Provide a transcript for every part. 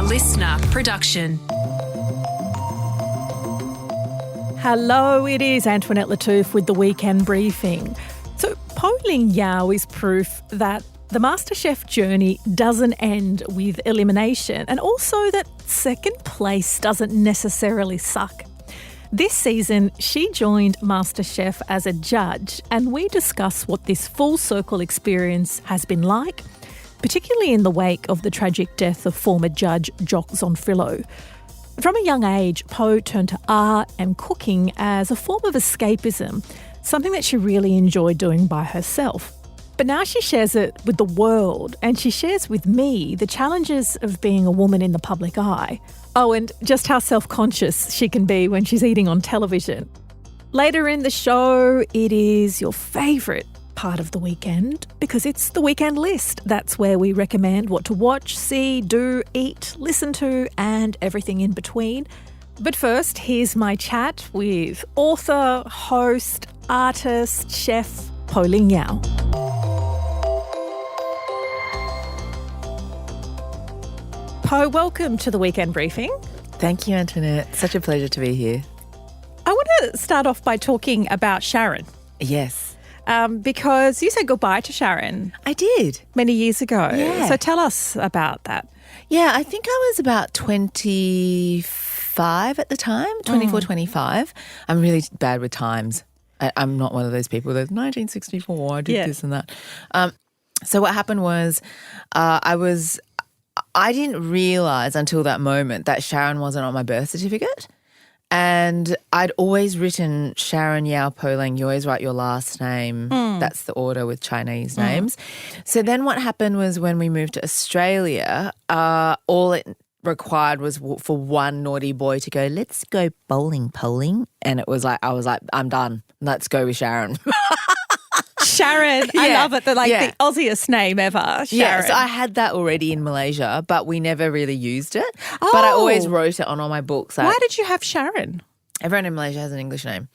listener production. Hello, it is Antoinette Lattouf with the Weekend Briefing. So Poh Ling Yeow is proof that the MasterChef journey doesn't end with elimination, and also that second place doesn't necessarily suck. This season, she joined MasterChef as a judge, and we discuss what this full circle experience has been like, particularly in the wake of the tragic death of former judge Jock Zonfrillo. From a young age, Poh turned to art and cooking as a form of escapism, something that she really enjoyed doing by herself. But now she shares it with the world, and she shares with me the challenges of being a woman in the public eye. Oh, and just how self-conscious she can be when she's eating on television. Later in the show, it is your favourite part of the weekend because it's the weekend list. That's where we recommend what to watch, see, do, eat, listen to, and everything in between. But first, here's my chat with author, host, artist, chef, Poh Ling Yeow. Poh, welcome to the Weekend Briefing. Thank you, Antoinette. Such a pleasure to be here. I want to start off by talking about Sharon. Yes. Because you said goodbye to Sharon. I did. Many years ago. Yeah. So tell us about that. Yeah, I think I was about 25 at the time, 24, 25. I'm really bad with times. I'm not one of those people that's 1964, I did this and that. So what happened was I didn't realise until that moment that Sharon wasn't on my birth certificate. And I'd always written Sharon Yeow Poh Ling. You always write your last name. That's the order with Chinese names. So then what happened was when we moved to Australia, all it required was for one naughty boy to go, let's go bowling, Poh Ling. And it was like, I was like, I'm done. Let's go with Sharon. Sharon, I love it. The Aussiest name ever, Sharon. Yeah, so I had that already in Malaysia, but we never really used it. Oh. But I always wrote it on all my books. Why did you have Sharon? Everyone in Malaysia has an English name.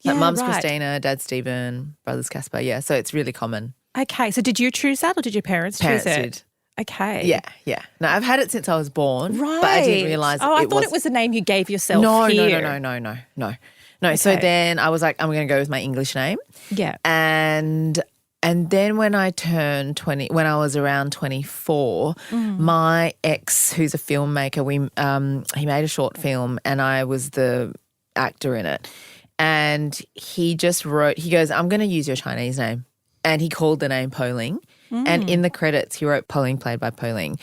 Like mum's Christina, dad's Stephen, brother's Casper. Yeah, so it's really common. Okay, so did you choose that or did your parents choose it? Parents did. Okay. Yeah. No, I've had it since I was born. Right. But I didn't realise I thought it was the name you gave yourself here. No. Okay. So then I was like, I'm going to go with my English name. Yeah. And then when I turned 20, when I was around 24, my ex, who's a filmmaker, he made a short film and I was the actor in it. And he just wrote, he goes, I'm going to use your Chinese name. And he called the name Poh Ling. And in the credits, he wrote Poh Ling, played by Poh Ling.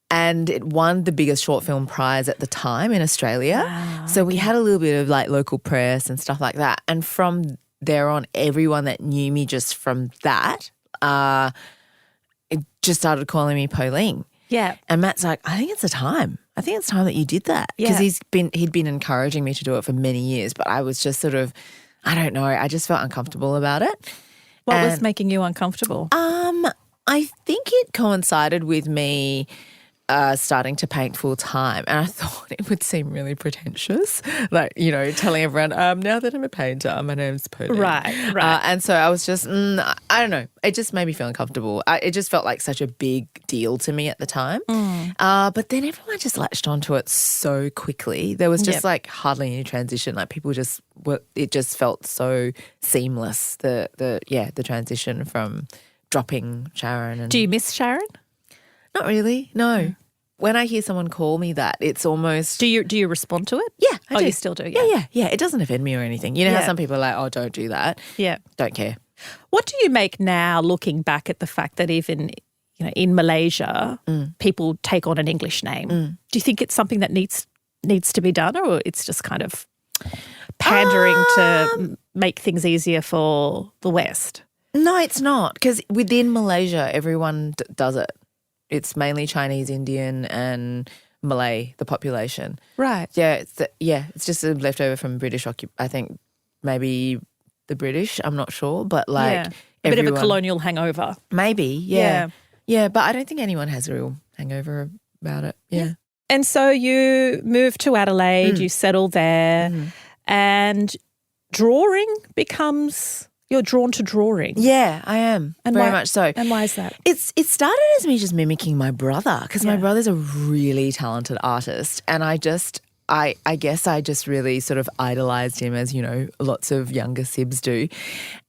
And it won the biggest short film prize at the time in Australia. Wow, so we had a little bit of like local press and stuff like that. And from there on, everyone that knew me just from that, it just started calling me Poh Ling. Yeah. And Matt's like, I think it's time that you did that. Because he'd been encouraging me to do it for many years, but I was just sort of, I don't know, I just felt uncomfortable about it. What was making you uncomfortable? I think it coincided with me starting to paint full time, and I thought it would seem really pretentious, like, you know, telling everyone, now that I'm a painter, my name's Poh Ling. Right. And so I was just, I don't know, it just made me feel uncomfortable. It just felt like such a big deal to me at the time. But then everyone just latched onto it so quickly. There was just like hardly any transition. Like people just it just felt so seamless, the transition from dropping Sharon. And do you miss Sharon? Not really, no. When I hear someone call me that, it's almost... Do you respond to it? Yeah, I do. You still do? Yeah. It doesn't offend me or anything. You know how some people are like, oh, don't do that. Yeah. Don't care. What do you make now looking back at the fact that even, you know, in Malaysia, people take on an English name? Do you think it's something that needs to be done, or it's just kind of pandering to make things easier for the West? No, it's not, because within Malaysia, everyone does it. It's mainly Chinese, Indian and Malay, the population. Right. Yeah, it's just a leftover from British I think maybe the British, I'm not sure, but like a bit of a colonial hangover. Maybe, yeah. Yeah, but I don't think anyone has a real hangover about it. Yeah. And so you moved to Adelaide, you settle there, and drawing becomes You're drawn to drawing. Yeah, I am. Very much so. And why is that? It started as me just mimicking my brother because my brother's a really talented artist, and I guess I just really sort of idolized him, as, lots of younger sibs do.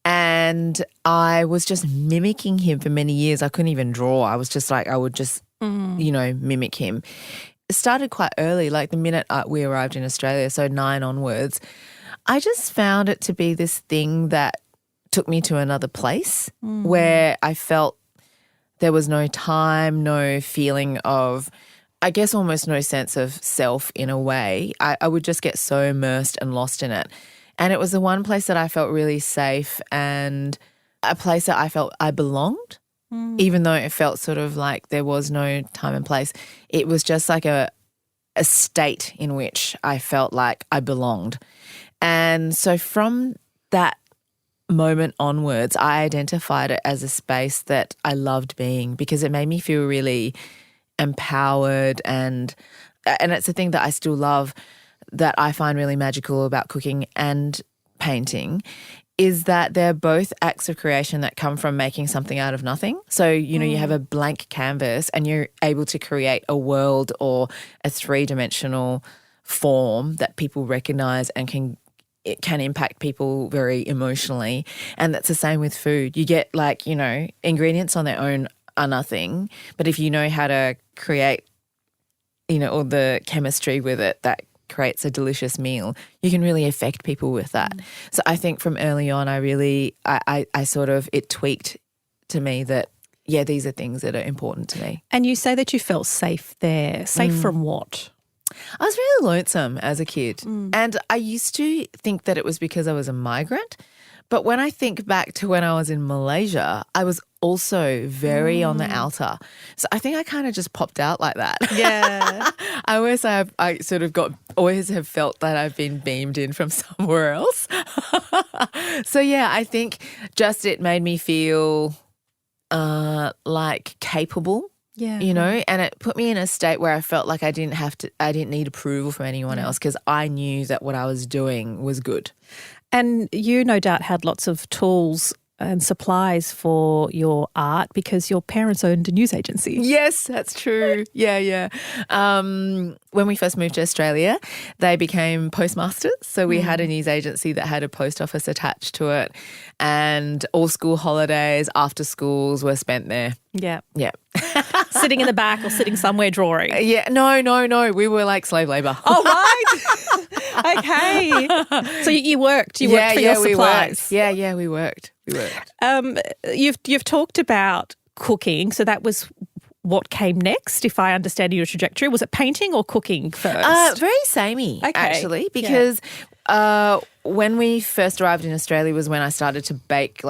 And I was just mimicking him for many years. I couldn't even draw. I was just like, I would just, mimic him. It started quite early, like the minute we arrived in Australia, so 9 onwards. I just found it to be this thing that took me to another place where I felt there was no time, no feeling of, I guess, almost no sense of self in a way. I would just get so immersed and lost in it. And it was the one place that I felt really safe and a place that I felt I belonged, even though it felt sort of like there was no time and place. It was just like a state in which I felt like I belonged. And so from that moment onwards, I identified it as a space that I loved being because it made me feel really empowered, and it's a thing that I still love, that I find really magical about cooking and painting, is that they're both acts of creation that come from making something out of nothing. So, you have a blank canvas and you're able to create a world or a 3-dimensional form that people recognize and it can impact people very emotionally. And that's the same with food. You get ingredients on their own are nothing, but if you know how to create, all the chemistry with it that creates a delicious meal, you can really affect people with that. So I think from early on, I sort of, it tweaked to me that, these are things that are important to me. And you say that you felt safe there. Safe from what? I was really lonesome as a kid, and I used to think that it was because I was a migrant. But when I think back to when I was in Malaysia, I was also very on the outer. So I think I kind of just popped out like that. Yeah. I always have felt that I've been beamed in from somewhere else. So I think just it made me feel like capable. Yeah. And it put me in a state where I felt like I didn't need approval from anyone else because I knew that what I was doing was good. And you no doubt had lots of tools and supplies for your art because your parents owned a news agency. Yes, that's true. Yeah. When we first moved to Australia, they became postmasters. So we had a news agency that had a post office attached to it, and all school holidays, after schools were spent there. Yeah. Yeah. Sitting in the back or sitting somewhere drawing. Yeah. No. We were like slave labour. Oh, right. Okay. So you worked. You worked for your supplies. We worked. You've talked about cooking, so that was what came next, if I understand your trajectory. Was it painting or cooking first? Very samey, actually, because when we first arrived in Australia was when I started to bake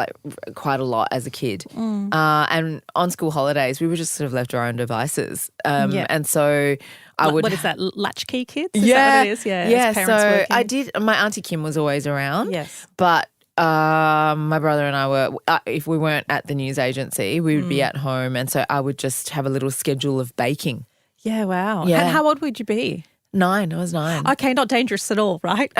quite a lot as a kid. And on school holidays, we were just sort of left to our own devices. And so what is that, latchkey kids? Is that what it is? Yeah, so working. I did, my Auntie Kim was always around. Yes. But my brother and I were, if we weren't at the news agency, we would be at home, and so I would just have a little schedule of baking. Yeah, wow. Yeah. And how old would you be? 9. I was 9. Okay, not dangerous at all, right?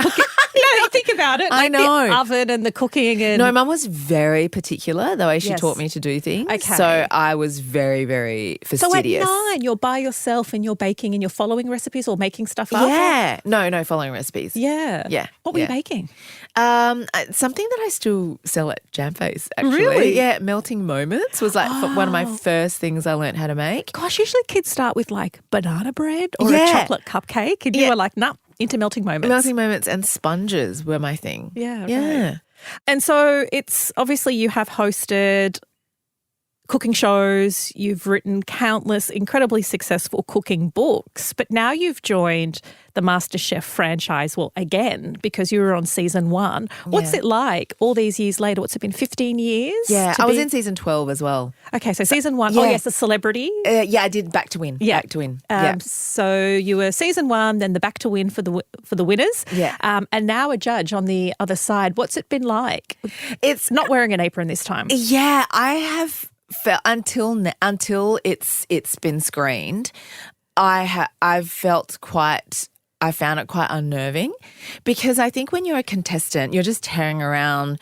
Think about it. I know. The oven and the cooking. And no, Mum was very particular the way she Yes. taught me to do things. Okay. So I was very, very fastidious. So at 9, you're by yourself and you're baking and you're following recipes or making stuff up? Yeah. No, following recipes. Yeah. Yeah. What were you baking? Something that I still sell at Jamface, actually. Really? Yeah, melting moments was one of my first things I learned how to make. Gosh, usually kids start with banana bread or a chocolate cupcake, and you were like, nah, into melting moments. Melting moments and sponges were my thing. Yeah. Yeah. Right. And so it's obviously you have hosted cooking shows, you've written countless incredibly successful cooking books, but now you've joined the MasterChef franchise, again, because you were on season 1. What's it like all these years later? What's it been, 15 years? Yeah, I was in season 12 as well. Okay, so season 1, oh yes, the celebrity. I did Back to Win. Yeah. Back to Win. So you were season 1, then the Back to Win for the winners. Yeah. And now a judge on the other side. What's it been like? It's not wearing an apron this time. Yeah, I have felt until it's been screened, I've felt quite. I found it quite unnerving because I think when you're a contestant, you're just tearing around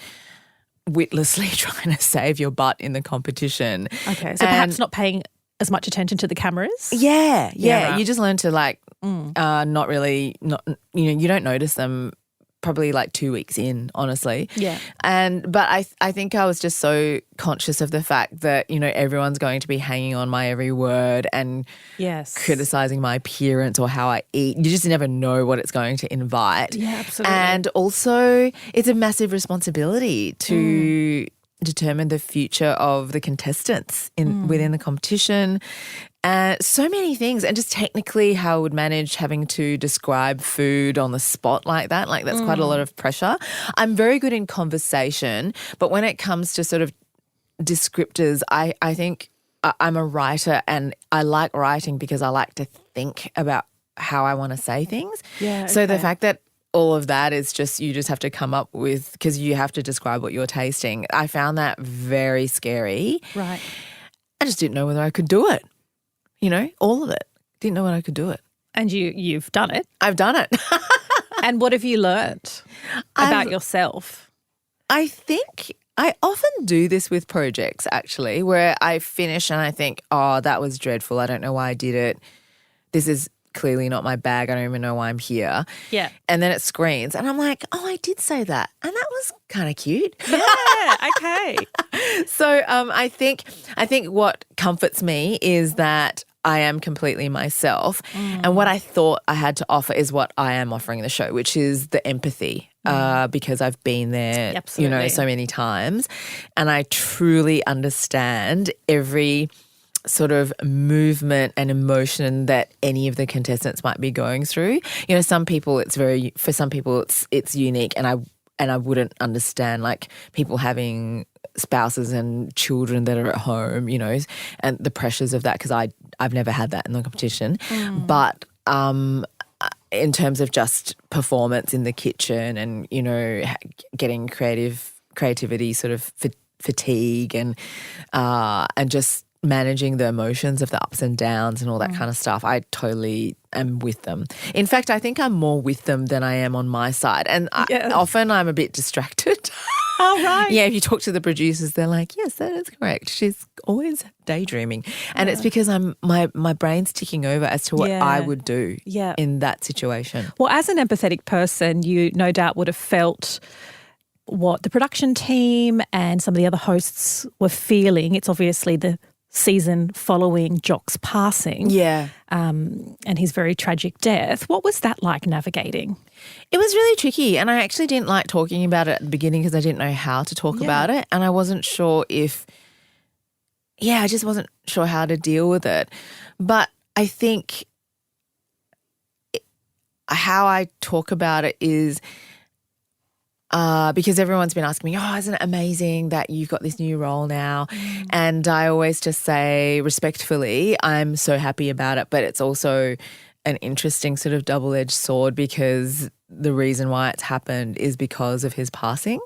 witlessly trying to save your butt in the competition. Okay, so perhaps not paying as much attention to the cameras? Yeah. Right. You just learn to not really, you don't notice them probably like 2 weeks in, honestly. Yeah. But I think I was just so conscious of the fact that, everyone's going to be hanging on my every word and criticizing my appearance or how I eat. You just never know what it's going to invite. Yeah, absolutely. And also it's a massive responsibility to determine the future of the contestants within the competition. So many things, and just technically how I would manage having to describe food on the spot like that. Like that's quite a lot of pressure. I'm very good in conversation, but when it comes to sort of descriptors, I think I'm a writer, and I like writing because I like to think about how I want to say things. Yeah. So the fact that all of that is just, you just have to come up with, because you have to describe what you're tasting. I found that very scary. Right. I just didn't know whether I could do it. All of it. Didn't know whether I could do it. And you've done it. I've done it. And what have you learnt about yourself? I think I often do this with projects, actually, where I finish and I think, oh, that was dreadful. I don't know why I did it. This is clearly not my bag. I don't even know why I'm here. Yeah. And then it screens and I'm like, oh, I did say that. And that was kind of cute. Yeah, okay. So I think what comforts me is that I am completely myself. And what I thought I had to offer is what I am offering the show, which is the empathy, because I've been there, Absolutely. So many times. And I truly understand every sort of movement and emotion that any of the contestants might be going through. Some people for some people it's unique, and I wouldn't understand like people having spouses and children that are at home, and the pressures of that, because I've never had that in the competition. But in terms of just performance in the kitchen and, getting creativity sort of fatigue and just managing the emotions of the ups and downs and all that kind of stuff, I totally am with them. In fact, I think I'm more with them than I am on my side. And often I'm a bit distracted. Oh, right. Yeah, if you talk to the producers, they're like, yes, that is correct. She's always daydreaming. And it's because my brain's ticking over as to what I would do in that situation. Well, as an empathetic person, you no doubt would have felt what the production team and some of the other hosts were feeling. It's obviously the season following Jock's passing. Yeah. And his very tragic death. What was that like navigating? It was really tricky, and I actually didn't like talking about it at the beginning because I didn't know how to talk about it, and I wasn't sure I just wasn't sure how to deal with it. But I think how I talk about it is because everyone's been asking me, oh, isn't it amazing that you've got this new role now? And I always just say respectfully, I'm so happy about it, but it's also an interesting sort of double-edged sword because the reason why it's happened is because of his passing.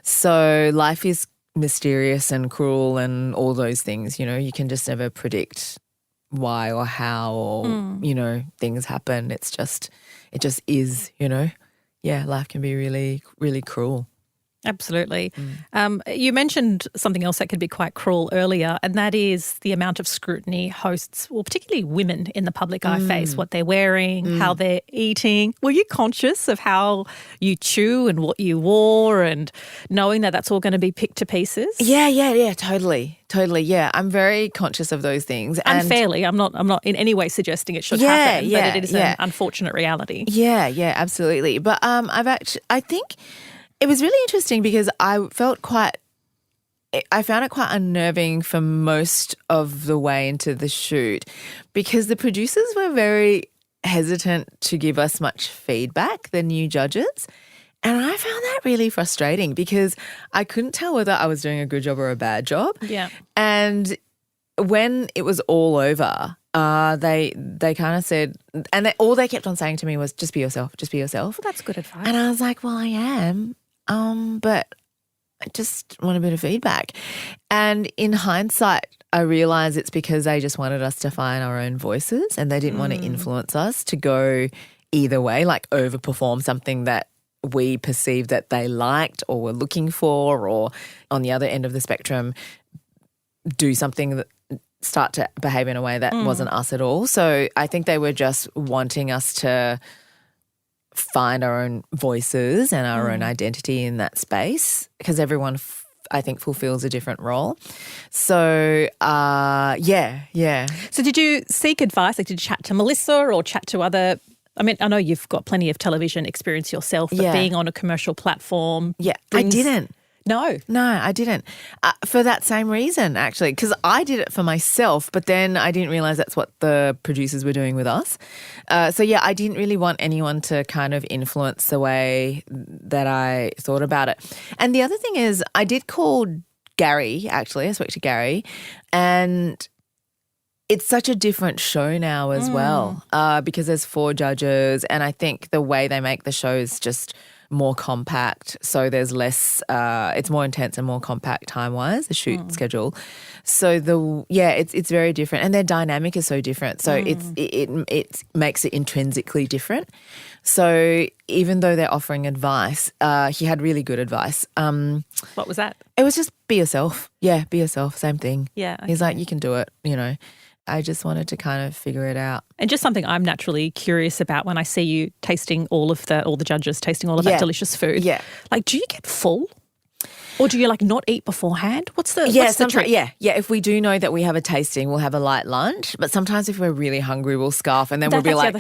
So life is mysterious and cruel and all those things, you can just never predict why or how or, things happen. It just is, Yeah, life can be really, really cruel. Absolutely. You mentioned something else that could be quite cruel earlier, and that is the amount of scrutiny hosts, well, particularly women in the public eye face, what they're wearing, how they're eating. Were you conscious of how you chew and what you wore and knowing that that's all going to be picked to pieces? Yeah, totally. Yeah, I'm very conscious of those things. Unfairly, I'm not in any way suggesting it should happen, but it is an unfortunate reality. Yeah, absolutely. But I think it was really interesting because I found it quite unnerving for most of the way into the shoot because the producers were very hesitant to give us much feedback, the new judges. And I found that really frustrating because I couldn't tell whether I was doing a good job or a bad job. Yeah. And when it was all over, they kind of said, and all they kept on saying to me was, just be yourself, just be yourself. Well, that's good advice. And I was like, well, I am. But I just want a bit of feedback. And in hindsight, I realised it's because they just wanted us to find our own voices and they didn't want to influence us to go either way, like overperform something that we perceived that they liked or were looking for, or on the other end of the spectrum, do something that start to behave in a way that wasn't us at all. So I think they were just wanting us to find our own voices and our own identity in that space, because everyone I think fulfills a different role. So, yeah. So did you seek advice? Like, did you chat to Melissa or chat to other? I mean, I know you've got plenty of television experience yourself, but being on a commercial platform. Yeah, I didn't. No, I didn't. For that same reason, actually, because I did it for myself, but then I didn't realise that's what the producers were doing with us. So, yeah, I didn't really want anyone to kind of influence the way that I thought about it. And the other thing is, I did call Gary, actually. I spoke to Gary, and it's such a different show now as well, because there's 4 judges, and I think the way they make the show is just more compact, so there's less it's more intense and more compact time-wise, the shoot schedule. So it's very different, and their dynamic is so different. So it makes it intrinsically different. So even though they're offering advice, he had really good advice. What was that? It was just be yourself. Yeah, be yourself, same thing. Yeah. Okay. He's like, you can do it, you know. I just wanted to kind of figure it out. And just something I'm naturally curious about when I see you tasting all the judges tasting all of that delicious food. Yeah. Like, do you get full? Or do you like not eat beforehand? What's the trick? Yeah. If we do know that we have a tasting, we'll have a light lunch. But sometimes if we're really hungry, we'll scarf, and then we'll be like,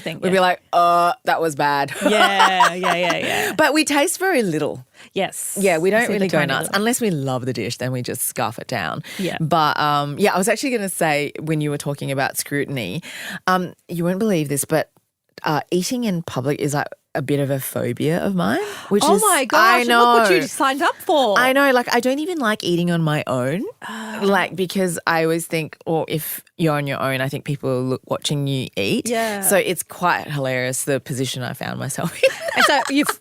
that was bad. Yeah. But we taste very little. Yes. Yeah, we don't really go nuts unless we love the dish. Then we just scarf it down. Yeah. But I was actually going to say, when you were talking about scrutiny, you wouldn't believe this, but eating in public is like a bit of a phobia of mine. Which oh my gosh! I know. Look what you signed up for. I know. Like, I don't even like eating on my own. Like, because I always think, or if you're on your own, I think people are watching you eat. Yeah. So it's quite hilarious, the position I found myself in. And so you've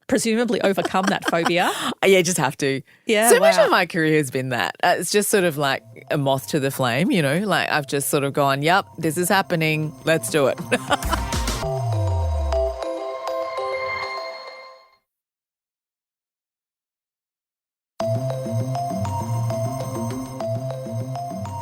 presumably overcome that phobia. Yeah, just have to. Yeah, so much of my career has been that. It's just sort of like a moth to the flame, you know. Like, I've just sort of gone, yep, this is happening. Let's do it.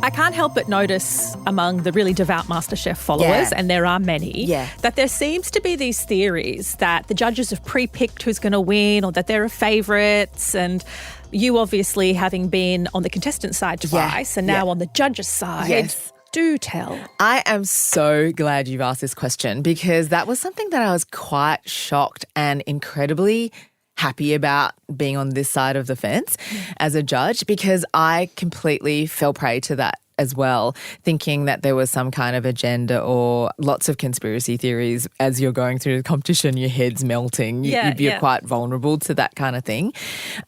I can't help but notice among the really devout MasterChef followers, and there are many, that there seems to be these theories that the judges have pre-picked who's going to win, or that there are favourites. And you, obviously, having been on the contestant side twice and now on the judges' side, do tell. I am so glad you've asked this question, because that was something that I was quite shocked and incredibly happy about being on this side of the fence as a judge, because I completely fell prey to that as well, thinking that there was some kind of agenda or lots of conspiracy theories. As you're going through the competition, your head's melting. You're quite vulnerable to that kind of thing.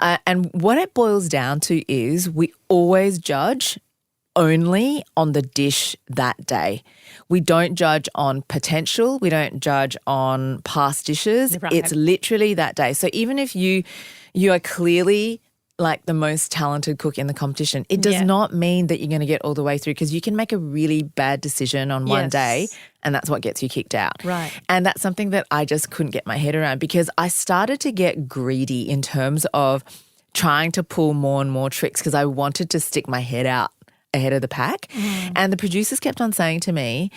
And what it boils down to is we always judge only on the dish that day. We don't judge on potential. We don't judge on past dishes. Right. It's literally that day. So even if you are clearly like the most talented cook in the competition, it does not mean that you're going to get all the way through, because you can make a really bad decision on one day and that's what gets you kicked out. Right. And that's something that I just couldn't get my head around, because I started to get greedy in terms of trying to pull more and more tricks, because I wanted to stick my head out ahead of the pack. And the producers kept on saying to me,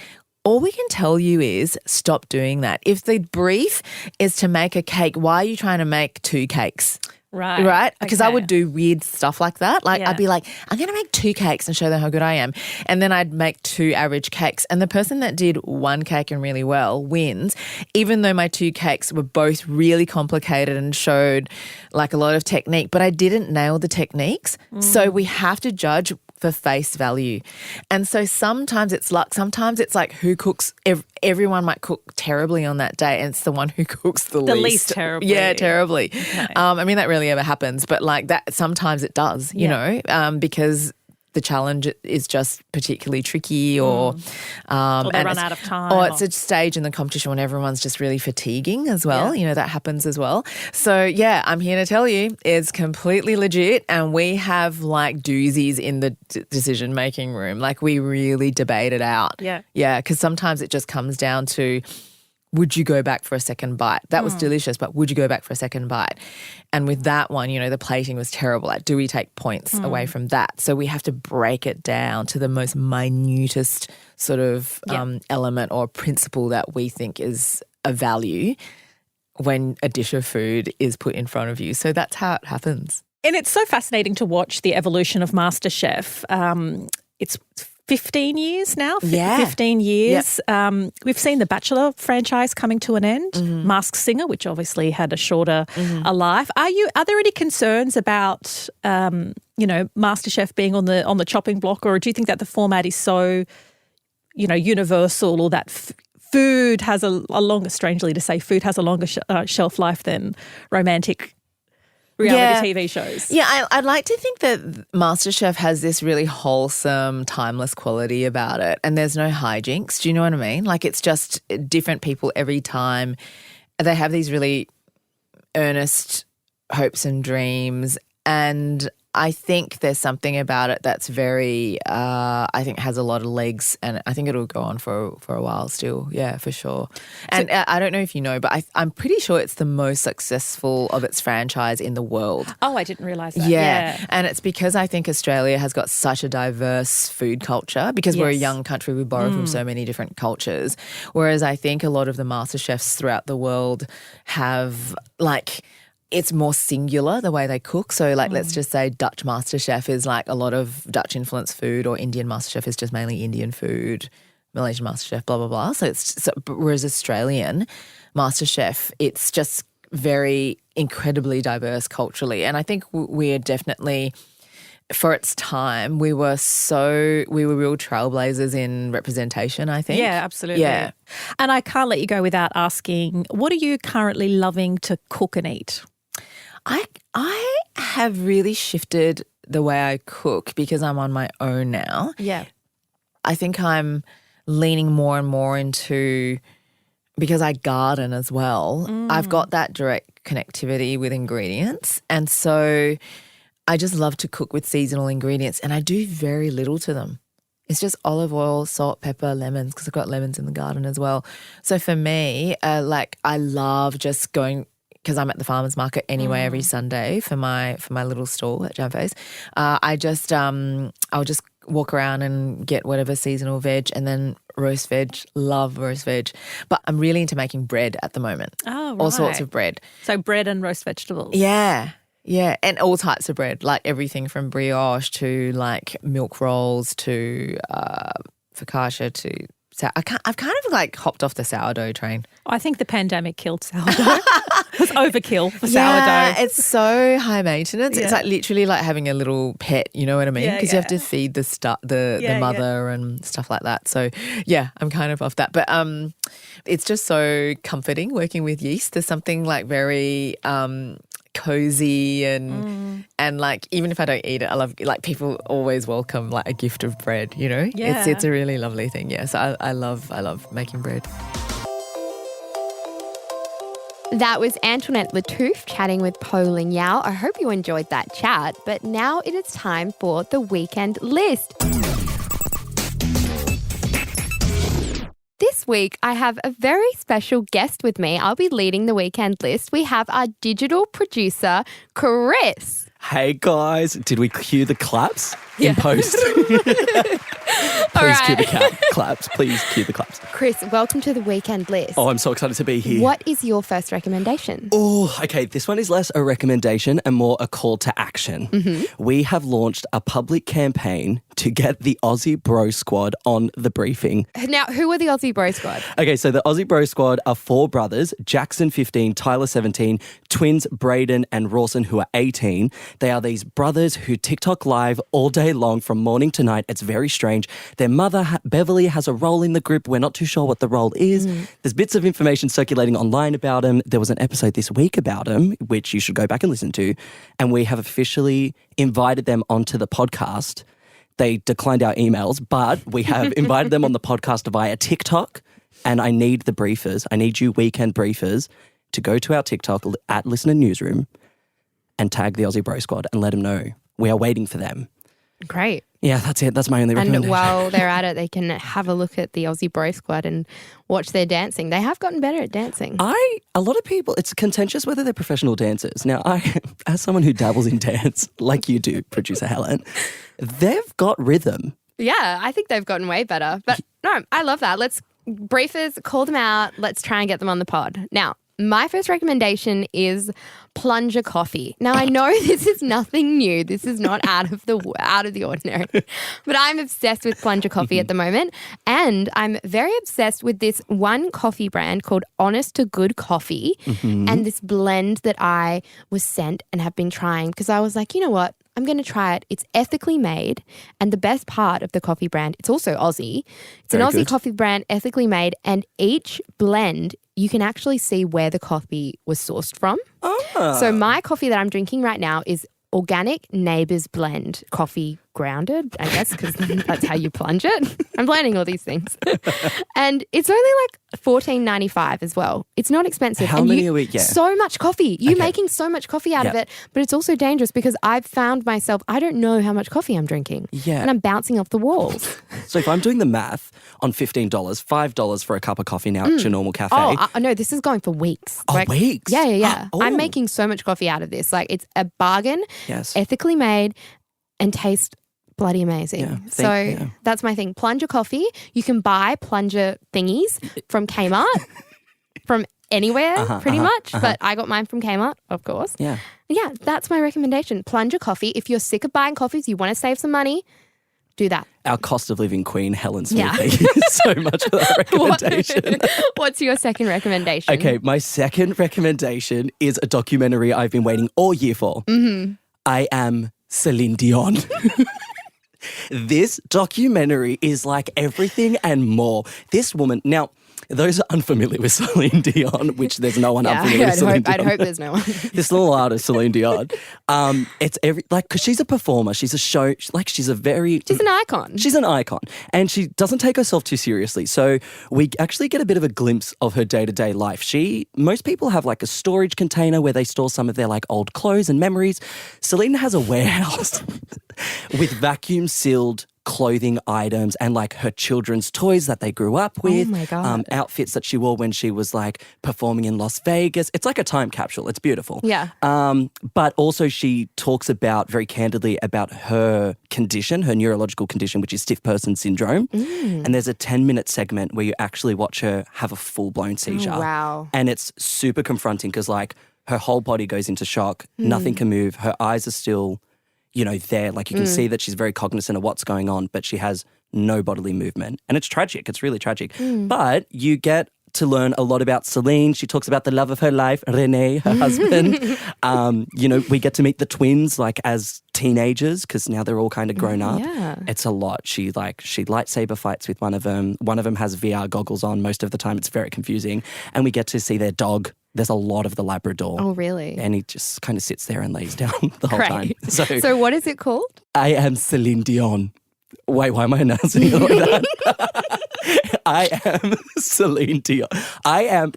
all we can tell you is stop doing that. If the brief is to make a cake, why are you trying to make 2 cakes? Right? Because I would do weird stuff like that. Like, I'd be like, I'm going to make 2 cakes and show them how good I am. And then I'd make 2 average cakes. And the person that did 1 cake and really well wins, even though my 2 cakes were both really complicated and showed like a lot of technique, but I didn't nail the techniques. So we have to judge for face value. And so sometimes it's luck, sometimes it's like who cooks, everyone might cook terribly on that day, and it's the one who cooks the least terribly. Yeah, terribly. Okay. I mean, that rarely ever happens, but like that sometimes it does, you know, because the challenge is just particularly tricky, or they run out of time. Or it's a stage in the competition when everyone's just really fatiguing as well. You know, that happens as well. So, yeah, I'm here to tell you it's completely legit, and we have like doozies in the decision-making room. Like, we really debate it out. Yeah. Yeah, because sometimes it just comes down to would you go back for a second bite? That was delicious, but would you go back for a second bite? And with that one, you know, the plating was terrible. Like, do we take points away from that? So we have to break it down to the most minutest sort of element or principle that we think is a value when a dish of food is put in front of you. So that's how it happens. And it's so fascinating to watch the evolution of MasterChef. It's 15 years now, 15 years. Yep. We've seen the Bachelor franchise coming to an end, Masked Singer, which obviously had a shorter life. Are there any concerns about, MasterChef being on the chopping block, or do you think that the format is so, universal, or that food has a longer, strangely to say, food has a longer shelf life than romantic reality TV shows? Yeah, I'd like to think that MasterChef has this really wholesome, timeless quality about it, and there's no hijinks. Do you know what I mean? Like, it's just different people every time. They have these really earnest hopes and dreams, and I think there's something about it that's very, I think has a lot of legs, and I think it'll go on for a while still. Yeah, for sure. And I don't know if you know, but I'm pretty sure it's the most successful of its franchise in the world. Oh, I didn't realise that. Yeah. And it's because I think Australia has got such a diverse food culture, because we're a young country, we borrow from so many different cultures. Whereas I think a lot of the MasterChefs throughout the world have, like, it's more singular the way they cook. So, like, let's just say Dutch MasterChef is like a lot of Dutch influenced food, or Indian MasterChef is just mainly Indian food, Malaysian MasterChef, blah, blah, blah. Whereas Australian MasterChef, it's just very incredibly diverse culturally. And I think we're definitely, for its time, we were real trailblazers in representation, I think. Yeah, absolutely. Yeah. And I can't let you go without asking, what are you currently loving to cook and eat? I have really shifted the way I cook because I'm on my own now. Yeah. I think I'm leaning more and more into, because I garden as well, I've got that direct connectivity with ingredients. And so I just love to cook with seasonal ingredients, and I do very little to them. It's just olive oil, salt, pepper, lemons, because I've got lemons in the garden as well. So for me, I love just going, because I'm at the farmers market anyway every Sunday for my little stall at Jamfay's. I'll just walk around and get whatever seasonal veg, and then roast veg. Love roast veg. But I'm really into making bread at the moment. Oh, right. All sorts of bread. So bread and roast vegetables. Yeah. Yeah, and all types of bread, like everything from brioche to like milk rolls to focaccia to I've kind of like hopped off the sourdough train. I think the pandemic killed sourdough. It was overkill for sourdough. Yeah, it's so high maintenance. Yeah. It's like literally like having a little pet, you know what I mean? Because you have to feed the mother and stuff like that. So yeah, I'm kind of off that. But it's just so comforting working with yeast. There's something like very cozy and like, even if I don't eat it, I love, like, people always welcome like a gift of bread, you know? Yeah. It's a really lovely thing. Yeah. So I love making bread. That was Antoinette Lattouf chatting with Poh Ling Yeow. I hope you enjoyed that chat, but now it is time for the weekend list. This week, I have a very special guest with me. I'll be leading the weekend list. We have our digital producer, Chris. Hey guys, did we cue the claps in post? Please cue the claps. Please cue the claps. Chris, welcome to the weekend list. Oh, I'm so excited to be here. What is your first recommendation? Oh, okay. This one is less a recommendation and more a call to action. Mm-hmm. We have launched a public campaign to get the Aussie Bro Squad on the briefing. Now, who are the Aussie Bro Squad? Okay, so the Aussie Bro Squad are 4 brothers, Jackson 15, Tyler 17, twins Braden and Rawson, who are 18. They are these brothers who TikTok live all day long from morning to night. It's very strange. Their mother, Beverly, has a role in the group. We're not too sure what the role is. There's bits of information circulating online about them. There was an episode this week about them, which you should go back and listen to. And we have officially invited them onto the podcast. They declined our emails, but we have invited them on the podcast via TikTok. And I need the briefers. I need you weekend briefers to go to our TikTok at Listener Newsroom and tag the Aussie Bro Squad and let them know we are waiting for them. Great. Yeah, that's it. That's my only recommendation. And while they're at it, they can have a look at the Aussie Bro Squad and watch their dancing. They have gotten better at dancing. A lot of people, it's contentious whether they're professional dancers. Now, as someone who dabbles in dance, like you do, producer Helen, they've got rhythm. Yeah, I think they've gotten way better. But no, I love that. Let's briefers, call them out. Let's try and get them on the pod. Now, my first recommendation is Plunger coffee. Now, I know this is nothing new. This is not out of the ordinary. But I'm obsessed with Plunger coffee at the moment. And I'm very obsessed with this one coffee brand called Honest to Good Coffee. And this blend that I was sent and have been trying because I was like, you know what? I'm going to try it. It's ethically made. And the best part of the coffee brand, it's also Aussie. It's an Aussie coffee brand, ethically made. And each blend, you can actually see where the coffee was sourced from. So my coffee that I'm drinking right now is Organic Neighbours Blend coffee grounded, I guess, because that's how you plunge it. I'm learning all these things. And it's only like $14.95 as well. It's not expensive. How many a week? Yeah. So much coffee. You're making so much coffee out of it, but it's also dangerous because I've found myself, I don't know how much coffee I'm drinking. Yeah. And I'm bouncing off the walls. So if I'm doing the math on $15, $5 for a cup of coffee now at your normal cafe. No, this is going for weeks. Oh, weeks? Yeah. Oh. I'm making so much coffee out of this. Like it's a bargain, Yes. ethically made and taste bloody amazing. That's my thing. Plunger coffee. You can buy plunger thingies from Kmart, from anywhere pretty much. But I got mine from Kmart, of course. Yeah. Yeah, that's my recommendation. Plunger coffee. If you're sick of buying coffees, you want to save some money, do that. Our cost of living queen, Helen Smith. Thank you so much for that recommendation. What's your second recommendation? Okay, my second recommendation is a documentary I've been waiting all year for. I Am Celine Dion. This documentary is like everything and more. This woman, now, those are unfamiliar with Celine Dion, which there's no one unfamiliar with Celine Dion. I'd hope there's no one. This little artist, Celine Dion, it's because she's a performer, she's a show, she's an icon. She's an icon, and she doesn't take herself too seriously. So we actually get a bit of a glimpse of her day-to-day life. Most people have like a storage container where they store some of their like old clothes and memories. Celine has a warehouse with vacuum-sealed clothing items and like her children's toys that they grew up with. Oh my God. Outfits that she wore when she was like performing in Las Vegas. It's like a time capsule. It's beautiful. Yeah. But also she talks about very candidly about her condition, her neurological condition, which is stiff person syndrome. And there's a 10-minute segment where you actually watch her have a full-blown seizure. Oh, wow. And it's super confronting because like her whole body goes into shock. Nothing can move. Her eyes are still there, like you can see that she's very cognizant of what's going on, but she has no bodily movement. And it's tragic. It's really tragic. But you get to learn a lot about Celine. She talks about the love of her life, René, her husband. We get to meet the twins like as teenagers because now they're all kind of grown up. Yeah. It's a lot. She lightsaber fights with one of them. One of them has VR goggles on most of the time. It's very confusing. And we get to see their dog. There's a lot of the Labrador. Oh, really? And he just kind of sits there and lays down the whole time. So what is it called? I Am Celine Dion. Wait, why am I announcing it like that? I Am Celine Dion. I am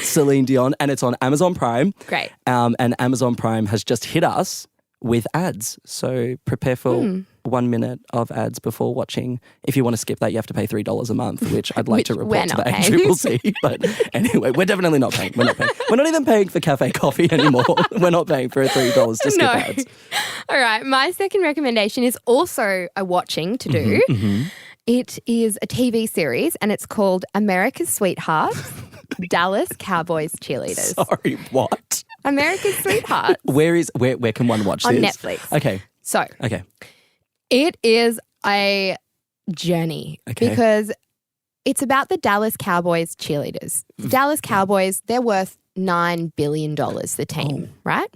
Celine Dion, and it's on Amazon Prime. Great. And Amazon Prime has just hit us with ads. So prepare for 1 minute of ads before watching. If you want to skip that, you have to pay $3 a month, which I'd like to report to the ACCC. But anyway, we're definitely not paying. We're not paying. We're not even paying for cafe coffee anymore. We're not paying for $3 to skip ads. All right. My second recommendation is also a watching to do. It is a TV series and it's called America's Sweethearts, Dallas Cowboys Cheerleaders. Sorry, what? America's Sweethearts. Where can one watch on this? Netflix. Okay. So. Okay. It is a journey because it's about the Dallas Cowboys cheerleaders. Dallas Cowboys, they're worth $9 billion, the team, right?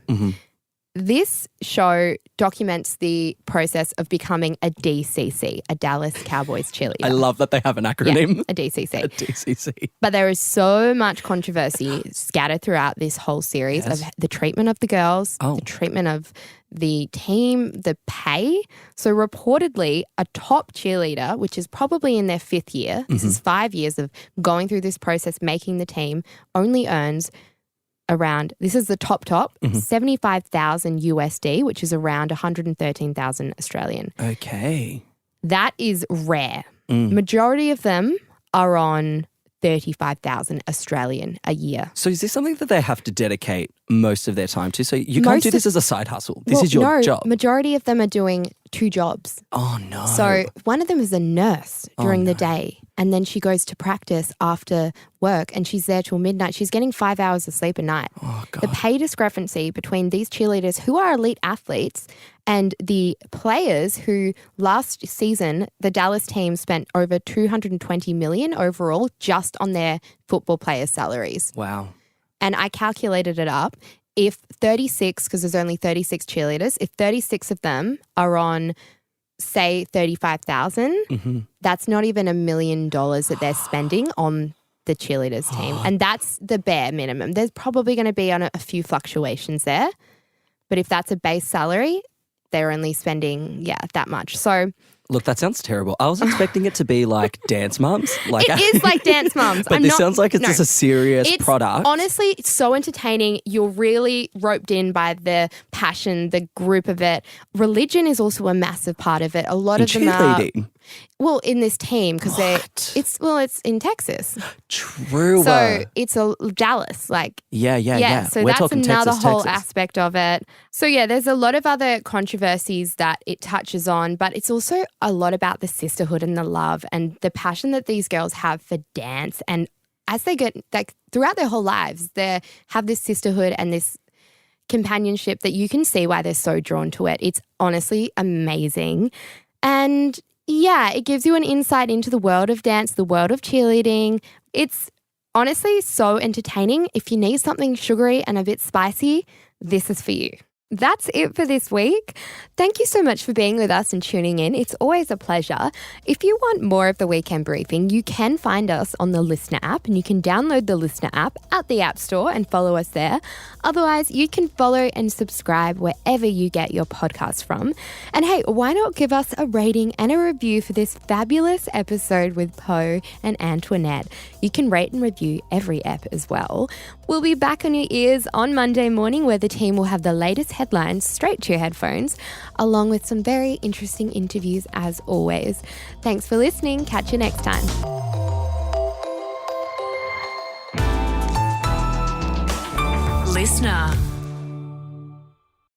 This show documents the process of becoming a DCC, a Dallas Cowboys cheerleader. I love that they have an acronym. Yeah, a DCC. A DCC. But there is so much controversy scattered throughout this whole series of the treatment of the girls, the treatment of the team, the pay. So reportedly, a top cheerleader, which is probably in their 5th year, this is 5 years of going through this process, making the team, only earns around, this is the top, 75,000 USD, which is around 113,000 Australian. Okay. That is rare. Majority of them are on 35,000 Australian a year. So is this something that they have to dedicate most of their time to? So you can't do this as a side hustle. This is your job. Majority of them are doing 2 jobs. Oh, no. So one of them is a nurse during the day, and then she goes to practice after work, and she's there till midnight. She's getting 5 hours of sleep a night. Oh, God. The pay discrepancy between these cheerleaders who are elite athletes and the players who last season, the Dallas team spent over $220 million overall just on their football players' salaries. Wow. And I calculated it up. If 36, because there's only 36 cheerleaders, if 36 of them are on, say, 35,000, that's not even $1 million that they're spending on the cheerleaders team. And that's the bare minimum. There's probably going to be on a few fluctuations there. But if that's a base salary, they're only spending, that much. So Look, that sounds terrible. I was expecting it to be like Dance Mums. Like it is like Dance Mums. But this sounds like it's just a serious product. Honestly, it's so entertaining. You're really roped in by the passion, the group of it. Religion is also a massive part of it. A lot of them are... Well, in this team, because it's in Texas. True. So it's Dallas, Yeah. So We're that's talking another Texas, whole Texas. aspect of it. So there's a lot of other controversies that it touches on, but it's also a lot about the sisterhood and the love and the passion that these girls have for dance. And as they get throughout their whole lives, they have this sisterhood and this companionship that you can see why they're so drawn to it. It's honestly amazing. And it gives you an insight into the world of dance, the world of cheerleading. It's honestly so entertaining. If you need something sugary and a bit spicy, this is for you. That's it for this week. Thank you so much for being with us and tuning in. It's always a pleasure. If you want more of the Weekend Briefing, you can find us on the Listener app, and you can download the Listener app at the App Store and follow us there. Otherwise, you can follow and subscribe wherever you get your podcasts from. And hey, why not give us a rating and a review for this fabulous episode with Poh and Antoinette? You can rate and review every ep as well. We'll be back on your ears on Monday morning, where the team will have the latest headlines straight to your headphones, along with some very interesting interviews as always. Thanks for listening. Catch you next time. Listener.